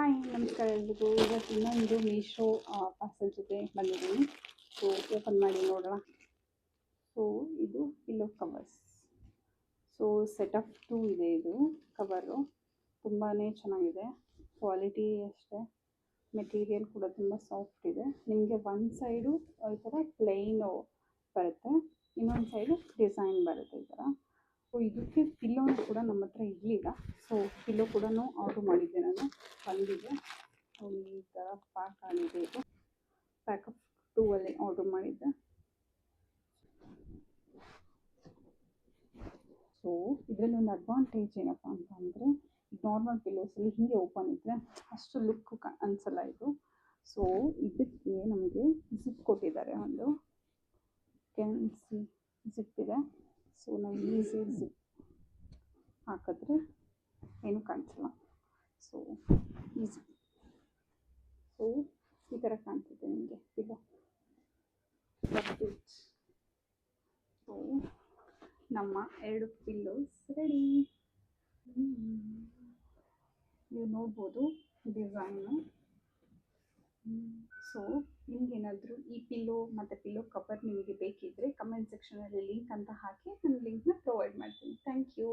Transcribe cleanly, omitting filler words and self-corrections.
Hi ನಮಸ್ಕಾರ ಎಲ್ರಿಗೂ. ಇವತ್ತು ಇನ್ನೊಂದು ಮೀಶೋ ಪಾರ್ಸಲ್ ಜೊತೆ ಬಂದಿದ್ದೀನಿ. ಸೊ ಓಪನ್ ಮಾಡಿ ನೋಡೋಣ. ಸೊ ಇದು pillow covers. So set of 2 ಇದೆ. ಇದು ಕವರು ತುಂಬಾ ಚೆನ್ನಾಗಿದೆ. ಕ್ವಾಲಿಟಿ ಅಷ್ಟೇ, ಮೆಟೀರಿಯಲ್ ಕೂಡ ತುಂಬ ಸಾಫ್ಟ್ ಇದೆ. ನಿಮಗೆ ಒಂದು ಸೈಡು ಈ ಥರ ಪ್ಲೈನು ಬರುತ್ತೆ, ಇನ್ನೊಂದು ಸೈಡು ಡಿಸೈನ್ ಬರುತ್ತೆ ಈ ಥರ. ಸೊ ಇದಕ್ಕೆ ಪಿಲ್ಲೋನು ಕೂಡ ನಮ್ಮ ಹತ್ರ ಇರಲಿಲ್ಲ. ಸೊ ಪಿಲ್ಲೋ ಕೂಡ ಆರ್ಡ್ರ್ ಮಾಡಿದ್ದೆ ನಾನು, ಬಂದಿದೆ. ಈ ಥರ ಪ್ಯಾಕ್ ಆಗಿದೆ. ಇದು ಪ್ಯಾಕ್ ಆಫ್ 2 ಅಲ್ಲಿ ಆರ್ಡ್ರ್ ಮಾಡಿದ್ದೆ. ಸೊ ಇದರಲ್ಲಿ ಒಂದು ಅಡ್ವಾಂಟೇಜ್ ಏನಪ್ಪ ಅಂತ ಅಂದರೆ, ನಾರ್ಮಲ್ ಪಿಲ್ಲೋಸಲ್ಲಿ ಹೀಗೆ ಓಪನ್ ಇದ್ದರೆ ಅಷ್ಟು ಲುಕ್ ಅನಿಸಲ್ಲ ಇದು. ಸೊ ಇದಕ್ಕೆ ನಮಗೆ ಜಿಪ್ ಕೊಟ್ಟಿದ್ದಾರೆ. ಒಂದು ಕೆನ್ಸಿ ಜಿಪ್ ಇದೆ. ಸೊ ನಾವು ಈಸಿ ಜಿಪ್ ಹಾಕಿದ್ರೆ ಏನು ಕಾಣಿಸಲ್ಲ. So easy. ಸೊ ಈ ಥರ ಕಾಣ್ತಿದೆ ನಿಮಗೆ ಪಿಲ್ಲೋ. ಸೊ ನಮ್ಮ 2 ಪಿಲ್ಲೋಸ್ ರೆಡಿ. ನೀವು ನೋಡ್ಬೋದು ಡಿಸೈನು. ಸೊ ನಿಮಗೇನಾದರೂ ಈ ಪಿಲ್ಲೋ ಮತ್ತು ಪಿಲ್ಲೋ ಕವರ್ ನಿಮಗೆ ಬೇಕಿದ್ದರೆ ಕಮೆಂಟ್ ಸೆಕ್ಷನಲ್ಲಿ ಲಿಂಕ್ ಅಂತ ಹಾಕಿ ನಾನು ಲಿಂಕ್ನ ಪ್ರೊವೈಡ್ ಮಾಡ್ತೀನಿ. Thank you.